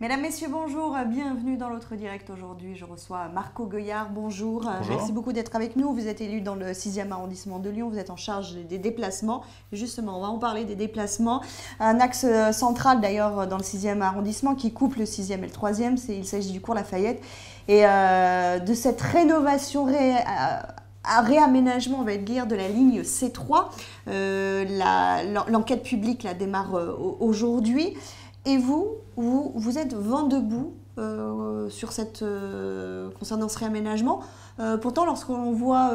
Mesdames, Messieurs, bonjour, bienvenue dans l'autre direct aujourd'hui. Je reçois Marco Goyard, bonjour. Bonjour. Merci beaucoup d'être avec nous. Vous êtes élu dans le 6e arrondissement de Lyon, vous êtes en charge des déplacements. Justement, on va en parler des déplacements. Un axe central d'ailleurs dans le 6e arrondissement qui coupe le 6e et le 3e, il s'agit du cours Lafayette. Et de cette rénovation, réaménagement, on va dire, de la ligne C3. L'enquête publique la démarre aujourd'hui. Et vous êtes vent debout sur concernant ce réaménagement. Pourtant, lorsqu'on voit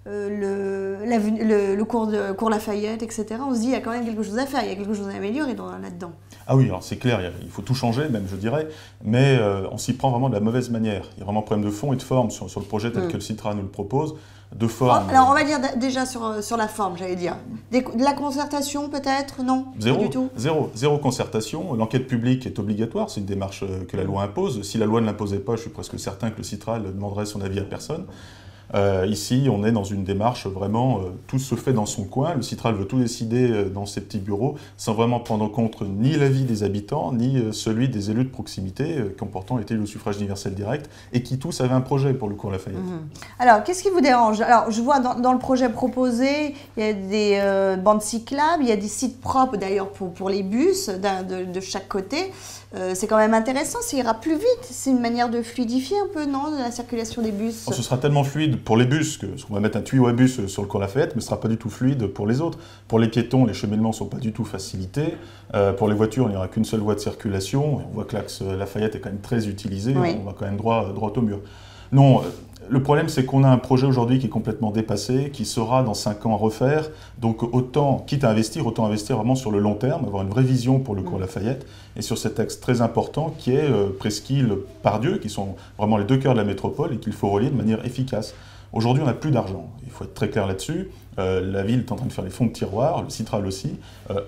le cours Lafayette, etc., on se dit qu'il y a quand même quelque chose à faire, il y a quelque chose à améliorer là-dedans. Ah oui, alors c'est clair, il faut tout changer, même je dirais, mais on s'y prend vraiment de la mauvaise manière. Il y a vraiment un problème de fond et de forme sur le projet tel que le CITRA nous le propose. De forme. Alors on va dire déjà sur la forme, j'allais dire. De la concertation peut-être? Non? Zéro, pas du tout. Zéro concertation. L'enquête publique est obligatoire, c'est une démarche que la loi impose. Si la loi ne l'imposait pas, je suis presque certain que le CITRA ne demanderait son avis à personne. Ici, on est dans une démarche vraiment, tout se fait dans son coin. Le CITRAL veut tout décider dans ses petits bureaux, sans vraiment prendre en compte ni l'avis des habitants, ni celui des élus de proximité, qui ont pourtant été au suffrage universel direct, et qui tous avaient un projet pour le cours Lafayette. Alors, qu'est-ce qui vous dérange? Alors, je vois dans le projet proposé, il y a des bandes cyclables, il y a des sites propres d'ailleurs pour les bus de chaque côté. C'est quand même intéressant, ça ira plus vite. C'est une manière de fluidifier un peu, non, la circulation des bus. Ce sera tellement fluide pour les bus, qu'on va mettre un tuyau à bus sur le cours Lafayette, mais ce ne sera pas du tout fluide pour les autres. Pour les piétons, les cheminements ne sont pas du tout facilités. Pour les voitures, il n'y aura qu'une seule voie de circulation. On voit que l'axe Lafayette est quand même très utilisé, oui. On va quand même droit au mur. Non, le problème, c'est qu'on a un projet aujourd'hui qui est complètement dépassé, qui sera dans 5 ans à refaire. Donc autant, quitte à investir, autant investir vraiment sur le long terme, avoir une vraie vision pour le cours Lafayette, et sur cet axe très important qui est Presqu'île-Pardieu, qui sont vraiment les deux cœurs de la métropole et qu'il faut relier de manière efficace. Aujourd'hui, on n'a plus d'argent, il faut être très clair là-dessus. La ville est en train de faire les fonds de tiroir, le CITRAL aussi.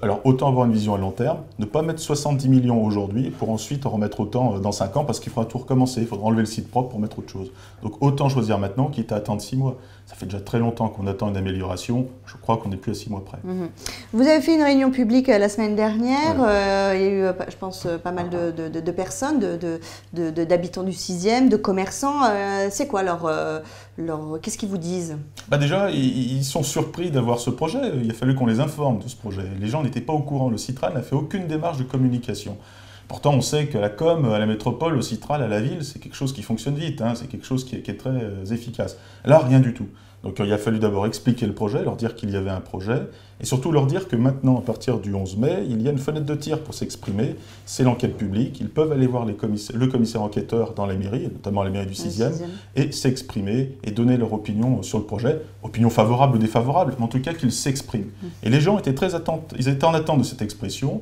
Alors autant avoir une vision à long terme, ne pas mettre 70 millions aujourd'hui pour ensuite en remettre autant dans 5 ans parce qu'il faudra tout recommencer, il faudra enlever le site propre pour mettre autre chose. Donc autant choisir maintenant quitte à attendre 6 mois. Ça fait déjà très longtemps qu'on attend une amélioration, je crois qu'on n'est plus à 6 mois près. Vous avez fait une réunion publique la semaine dernière, il y a eu, je pense, pas mal de personnes, d'habitants du 6e, de commerçants. C'est quoi qu'est-ce qu'ils vous disent? Déjà, ils sont surpris d'avoir ce projet. Il a fallu qu'on les informe de ce projet. Les gens n'étaient pas au courant. Le CITRAL n'a fait aucune démarche de communication. Pourtant, on sait que la com à la métropole, au CITRAL, à la ville, c'est quelque chose qui fonctionne vite, c'est quelque chose qui est très efficace. Là, rien du tout. Donc il a fallu d'abord expliquer le projet, leur dire qu'il y avait un projet, et surtout leur dire que maintenant, à partir du 11 mai, il y a une fenêtre de tir pour s'exprimer, c'est l'enquête publique, ils peuvent aller voir le commissaire enquêteur dans la mairie, notamment la mairie du 6e, et s'exprimer et donner leur opinion sur le projet, opinion favorable ou défavorable, mais en tout cas qu'ils s'expriment. Et les gens étaient ils étaient en attente de cette expression,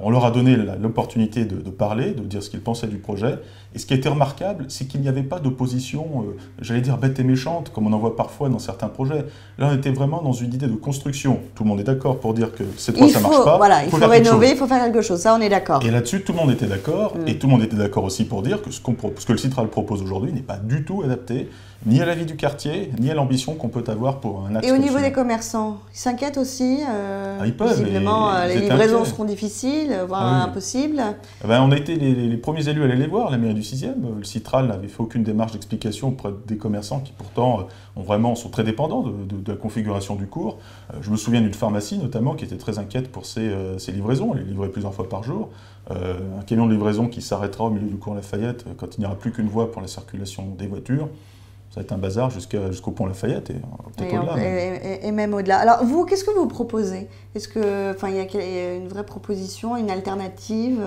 on leur a donné l'opportunité de parler, de dire ce qu'ils pensaient du projet, et ce qui a été remarquable, c'est qu'il n'y avait pas d'opposition, j'allais dire bête et méchante, comme on en voit parfois dans certains projets. Là, on était vraiment dans une idée de construction. Tout le monde est d'accord pour dire que cette fois, ça ne marche pas. Voilà, il faut rénover, il faut faire quelque chose. Ça, on est d'accord. Et là-dessus, tout le monde était d'accord. Et tout le monde était d'accord aussi pour dire que ce que le CITRAL propose aujourd'hui n'est pas du tout adapté ni à la vie du quartier, ni à l'ambition qu'on peut avoir pour un axe. Et au niveau des commerçants, ils s'inquiètent aussi. Ils peuvent. Visiblement, les livraisons seront difficiles, voire impossibles. On a été les premiers élus à aller les voir, la mairie du 6e. Le CITRAL n'avait fait aucune démarche d'explication auprès des commerçants qui pourtant sont très dépendants de la configuration du cours. Je me souviens d'une pharmacie notamment qui était très inquiète pour ses livraisons. Elle les livrait plusieurs fois par jour. Un camion de livraison qui s'arrêtera au milieu du cours Lafayette quand il n'y aura plus qu'une voie pour la circulation des voitures. Ça va être un bazar jusqu'au pont Lafayette et peut-être au-delà. Et même au-delà. Alors vous, qu'est-ce que vous proposez? Est-ce qu'il y a une vraie proposition, une alternative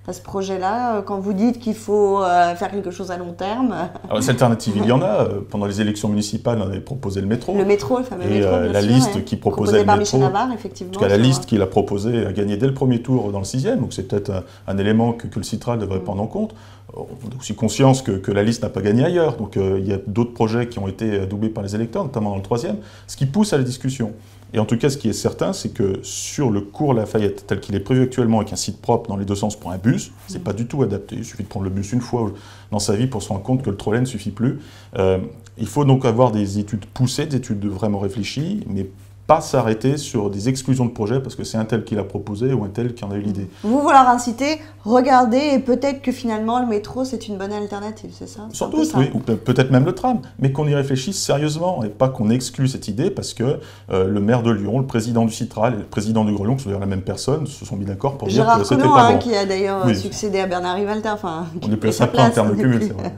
à ce projet-là, quand vous dites qu'il faut faire quelque chose à long terme? Alors, cette alternative, il y en a. Pendant les élections municipales, on avait proposé le métro. Le métro, le fameux métro, bien la sûr, liste qui proposait le par métro. Michel Navarre, effectivement. En tout cas, la liste qu'il a proposée a gagné dès le premier tour dans le 6e, donc c'est peut-être un élément que le CITRAL devrait prendre en compte. On a aussi conscience que la liste n'a pas gagné ailleurs, donc il y a d'autres projets qui ont été adoubés par les électeurs, notamment dans le 3e, ce qui pousse à la discussion. Et en tout cas, ce qui est certain, c'est que sur le cours Lafayette, tel qu'il est prévu actuellement, avec un site propre dans les deux sens pour un bus, c'est pas du tout adapté. Il suffit de prendre le bus une fois dans sa vie pour se rendre compte que le trolley ne suffit plus. Il faut donc avoir des études poussées, des études vraiment réfléchies, mais pas s'arrêter sur des exclusions de projets parce que c'est un tel qui l'a proposé ou un tel qui en a eu l'idée. Vous leur incitez, regardez, et peut-être que finalement le métro c'est une bonne alternative, c'est ça? Sans doute, oui, ou peut-être même le tram, mais qu'on y réfléchisse sérieusement et pas qu'on exclue cette idée parce que le maire de Lyon, le président du Citral et le président du Grelon, qui sont d'ailleurs la même personne, se sont mis d'accord pour dire que c'était pas bon. Qui a d'ailleurs succédé à Bernard Rivalta. Enfin, on est plus simple en termes de cumul, c'est vrai.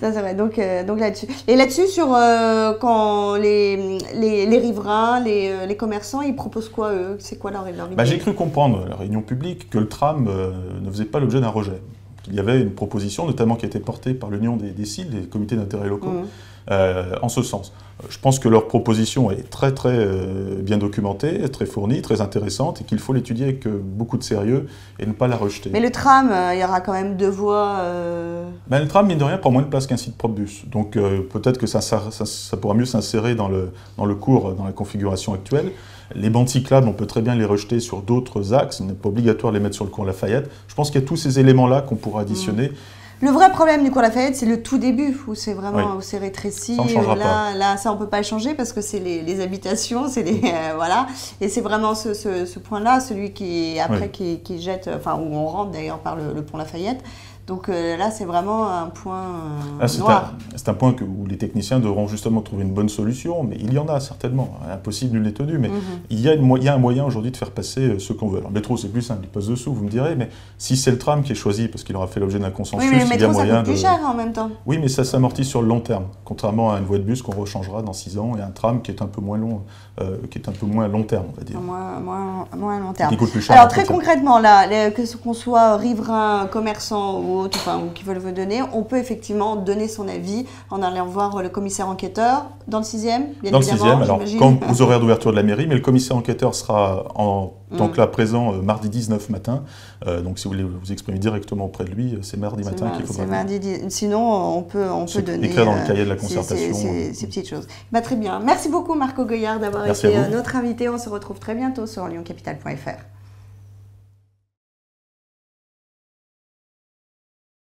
Ça c'est vrai, donc là-dessus. Et là-dessus, sur quand les riverains, les commerçants, ils proposent quoi, eux? C'est quoi leur idée? J'ai cru comprendre à la réunion publique que le tram ne faisait pas l'objet d'un rejet. Il y avait une proposition, notamment qui a été portée par l'Union des CIL, des comités d'intérêt locaux, en ce sens. Je pense que leur proposition est très très bien documentée, très fournie, très intéressante, et qu'il faut l'étudier avec beaucoup de sérieux et ne pas la rejeter. Mais le tram, il y aura quand même 2 voies. Le tram, mine de rien, prend moins de place qu'un site propre bus. Donc peut-être que ça pourra mieux s'insérer dans le cours, dans la configuration actuelle. Les bandes cyclables, on peut très bien les rejeter sur d'autres axes, il n'est pas obligatoire de les mettre sur le cours Lafayette. Je pense qu'il y a tous ces éléments-là qu'on pourra additionner. Le vrai problème du cours Lafayette, c'est le tout début, où c'est vraiment, où c'est rétréci. Ça, on changera pas. Là, ça, on ne peut pas le changer parce que c'est les habitations, c'est voilà. Et c'est vraiment ce point-là, celui qui jette, enfin, où on rentre d'ailleurs par le pont Lafayette. Donc là, c'est vraiment un point noir. C'est un point où les techniciens devront justement trouver une bonne solution, mais il y en a certainement. Impossible, nul n'est tenu, mais il y a un moyen aujourd'hui de faire passer ce qu'on veut. Alors, le métro, c'est plus simple, il passe dessous, vous me direz, mais si c'est le tram qui est choisi parce qu'il aura fait l'objet d'un consensus, oui, mais le métro, il y a moyen ça coûte plus cher en même temps. Oui, mais ça s'amortit sur le long terme, contrairement à une voie de bus qu'on rechangera dans 6 ans et un tram qui est un peu moins long, qui est un peu moins long terme, on va dire. Moins long terme. Qui coûte plus cher. Alors, très concrètement, là, qu'on soit riverain, commerçant ou autre, ou qui veulent vous donner, on peut effectivement donner son avis en allant voir le commissaire enquêteur dans le 6e, bien dans évidemment. Dans le 6e, alors comme aux horaires d'ouverture de la mairie, mais le commissaire enquêteur sera en tant que là présent mardi 19 matin. Donc si vous voulez vous exprimer directement auprès de lui, c'est mardi matin qu'il faudra venir. Sinon, on peut donner écrire dans le cahier de la concertation ces petites choses. Très bien. Merci beaucoup Marco Goyard d'avoir été notre invité. On se retrouve très bientôt sur lyoncapital.fr.